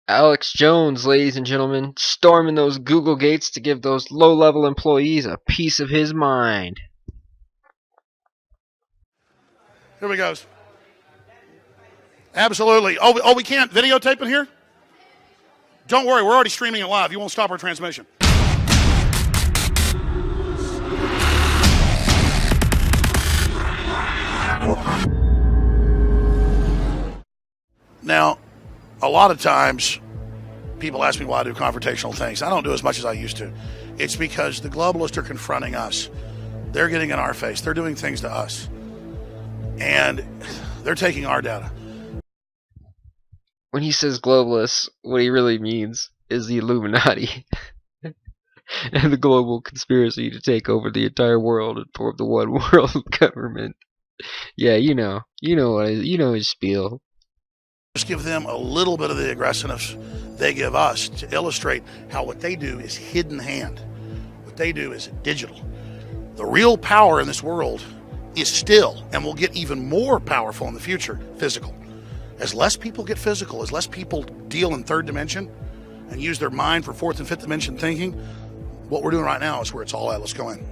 Alex Jones, ladies and gentlemen, storming those Google gates to give those low-level employees a piece of his mind. Here we go. Absolutely. Oh, we can't videotape in here? Don't worry, we're already streaming it live. You won't stop our transmission. Now, a lot of times, people ask me why I do confrontational things. I don't do as much as I used to. It's because the globalists are confronting us. They're getting in our face. They're doing things to us. And they're taking our data. When he says globalists, what he really means is the Illuminati and the global conspiracy to take over the entire world and form the one world government. Yeah, you know his spiel. Just give them a little bit of the aggressiveness they give us to illustrate how what they do is hidden hand. What they do is digital. The real power in this world is still, and will get even more powerful in the future, physical. As less people get physical, as less people deal in third dimension and use their mind for fourth and fifth dimension thinking, what we're doing right now is where it's all at. Let's go in.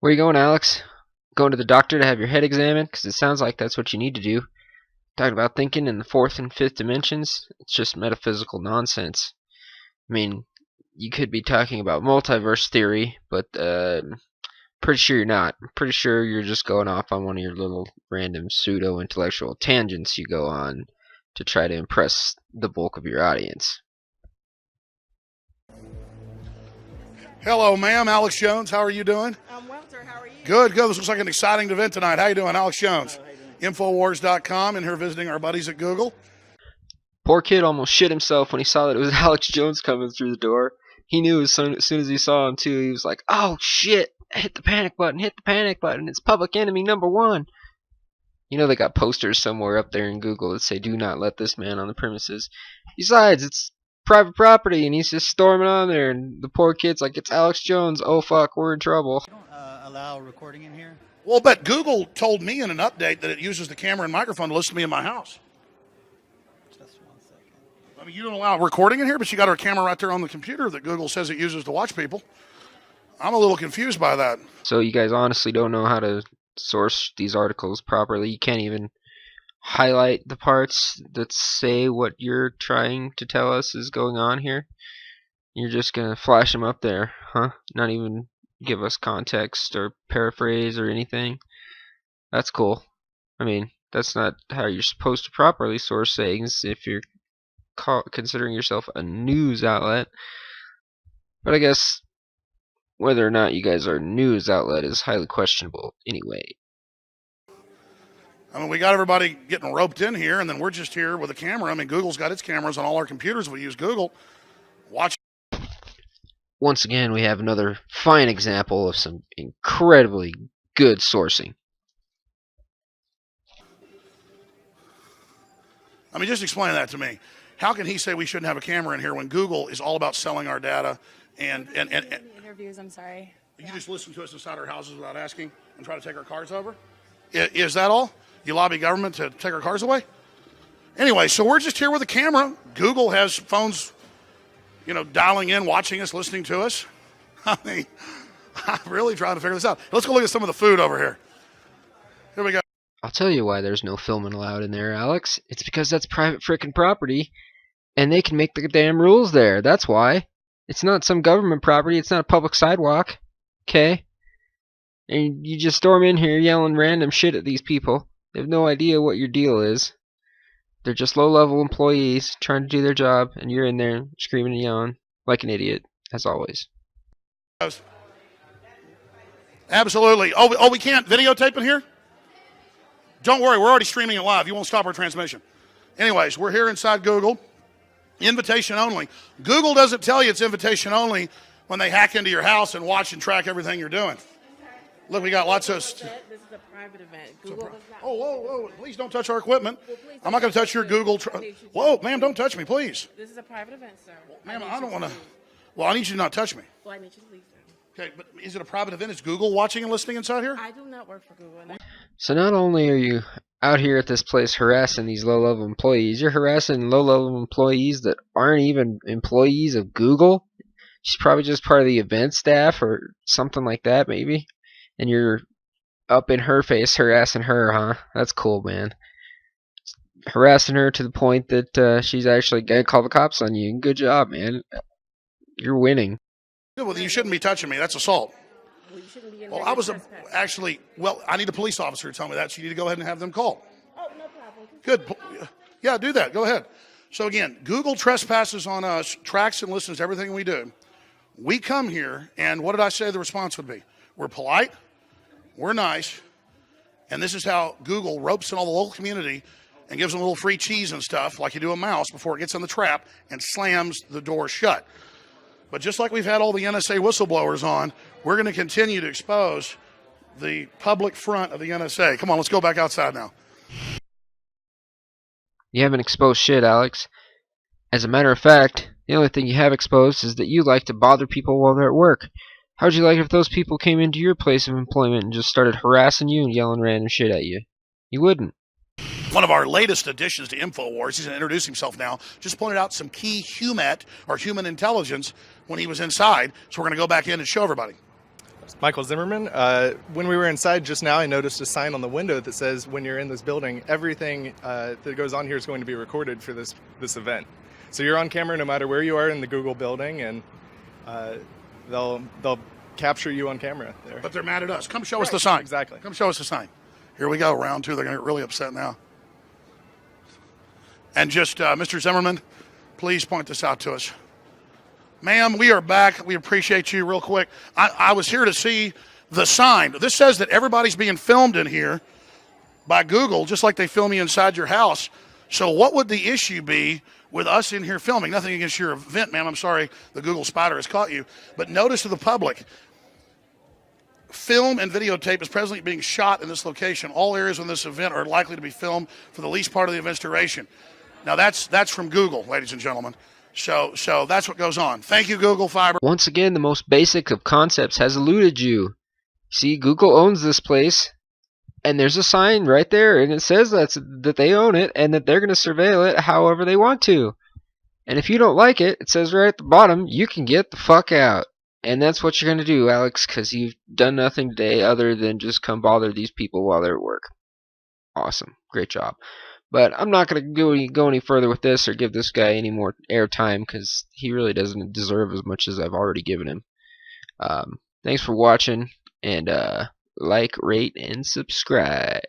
Where you going, Alex? Going to the doctor to have your head examined? Because it sounds like that's what you need to do. Talking about thinking in the fourth and fifth dimensions, it's just metaphysical nonsense. I mean, you could be talking about multiverse theory, but pretty sure you're not. I'm pretty sure you're just going off on one of your little random pseudo-intellectual tangents you go on to try to impress the bulk of your audience. Hello, ma'am. Alex Jones. How are you doing? I'm well, sir. How are you? Good. This looks like an exciting event tonight. How you doing? Alex Jones. Infowars.com, and here visiting our buddies at Google. Poor kid almost shit himself when he saw that it was Alex Jones coming through the door. He knew as soon as he saw him, too. He was like, oh, shit. Hit the panic button. Hit the panic button. It's public enemy number one. You know they got posters somewhere up there in Google that say, do not let this man on the premises. Besides, it's private property, and he's just storming on there, and the poor kid's like, it's Alex Jones. Oh, fuck, we're in trouble. You don't allow recording in here? Well, but Google told me in an update that it uses the camera and microphone to listen to me in my house. Just 1 second. I mean, you don't allow recording in here, but you got our camera right there on the computer that Google says it uses to watch people. I'm a little confused by that. So you guys honestly don't know how to source these articles properly. You can't even highlight the parts that say what you're trying to tell us is going on here. You're just gonna flash them up there, huh? Not even give us context or paraphrase or anything. That's cool. I mean, that's not how you're supposed to properly source things if you're considering yourself a news outlet. But I guess whether or not you guys are a news outlet is highly questionable anyway. I mean, we got everybody getting roped in here, and then we're just here with a camera. I mean, Google's got its cameras on all our computers. We use Google. Watch. Once again, we have another fine example of some incredibly good sourcing. I mean, just explain that to me. How can he say we shouldn't have a camera in here when Google is all about selling our data and Interviews, I'm sorry. you just listen to us inside our houses without asking and try to take our cars over? Is that all? You lobby government to take our cars away? Anyway, so we're just here with a camera. Google has phones, dialing in, watching us, listening to us. I mean, I'm really trying to figure this out. Let's go look at some of the food over here. Here we go. I'll tell you why there's no filming allowed in there, Alex. It's because that's private frickin' property, and they can make the damn rules there. That's why. It's not some government property. It's not a public sidewalk. Okay? And you just storm in here yelling random shit at these people. They have no idea what your deal is. They're just low-level employees trying to do their job, and you're in there screaming and yelling like an idiot, as always. Absolutely. Oh, we can't videotape in here? Don't worry, we're already streaming it live. You won't stop our transmission. Anyways, we're here inside Google. Invitation only. Google doesn't tell you it's invitation only when they hack into your house and watch and track everything you're doing. Look, we got lots of... This is a private event. Google does not. Oh, whoa. Please don't touch our equipment. I'm not going to touch your Google... Whoa, ma'am, don't touch me, please. This is a private event, sir. Ma'am, I don't want to... Well, I need you to not touch me. Well, I need you to leave, sir. Okay, but is it a private event? Is Google watching and listening inside here? I do not work for Google. And So not only are you out here at this place harassing these low-level employees, you're harassing low-level employees that aren't even employees of Google. She's probably just part of the event staff or something like that, maybe. And you're up in her face harassing her, huh? That's cool, man. Harassing her to the point that she's actually gonna call the cops on you. Good job, man. You're winning. Yeah, well, you shouldn't be touching me. That's assault. well, you shouldn't be in Well, there. I You're was trespassing. actually, well, I need a police officer to tell me that, so you need to go ahead and have them called. Oh, no problem. Good. Yeah, do that. Go ahead. So again, Google trespasses on us, tracks and listens to everything we do. We come here, and what did I say the response would be? We're polite, we're nice, and this is how Google ropes in all the local community and gives them a little free cheese and stuff, like you do a mouse before it gets in the trap, and slams the door shut. But just like we've had all the NSA whistleblowers on, we're going to continue to expose the public front of the NSA. Come on, let's go back outside now. You haven't exposed shit, Alex. As a matter of fact, the only thing you have exposed is that you like to bother people while they're at work. How'd you like if those people came into your place of employment and just started harassing you and yelling random shit at you? You wouldn't. One of our latest additions to InfoWars, he's going to introduce himself now, just pointed out some key humet, or human intelligence, when he was inside. So we're going to go back in and show everybody. Michael Zimmerman. When we were inside just now, I noticed a sign on the window that says, when you're in this building, everything that goes on here is going to be recorded for this event. So you're on camera no matter where you are in the Google building, and they'll capture you on camera there. But they're mad at us. Come show us the sign. Exactly. Come show us the sign. Here we go, round two. They're going to get really upset now. And just, Mr. Zimmerman, please point this out to us. Ma'am, we are back. We appreciate you real quick. I was here to see the sign. This says that everybody's being filmed in here by Google, just like they film you inside your house. So what would the issue be with us in here filming? Nothing against your event, ma'am. I'm sorry the Google spider has caught you. But notice to the public, film and videotape is presently being shot in this location. All areas in this event are likely to be filmed for the least part of the event's duration. Now that's from Google, ladies and gentlemen. So that's what goes on. Thank you, Google Fiber. Once again, the most basic of concepts has eluded you. See, Google owns this place, and there's a sign right there, and it says that they own it, and that they're going to surveil it however they want to. And if you don't like it, it says right at the bottom, you can get the fuck out. And that's what you're going to do, Alex, because you've done nothing today other than just come bother these people while they're at work. Awesome. Great job. But I'm not going to go any further with this or give this guy any more airtime because he really doesn't deserve as much as I've already given him. Thanks for watching, and like, rate, and subscribe.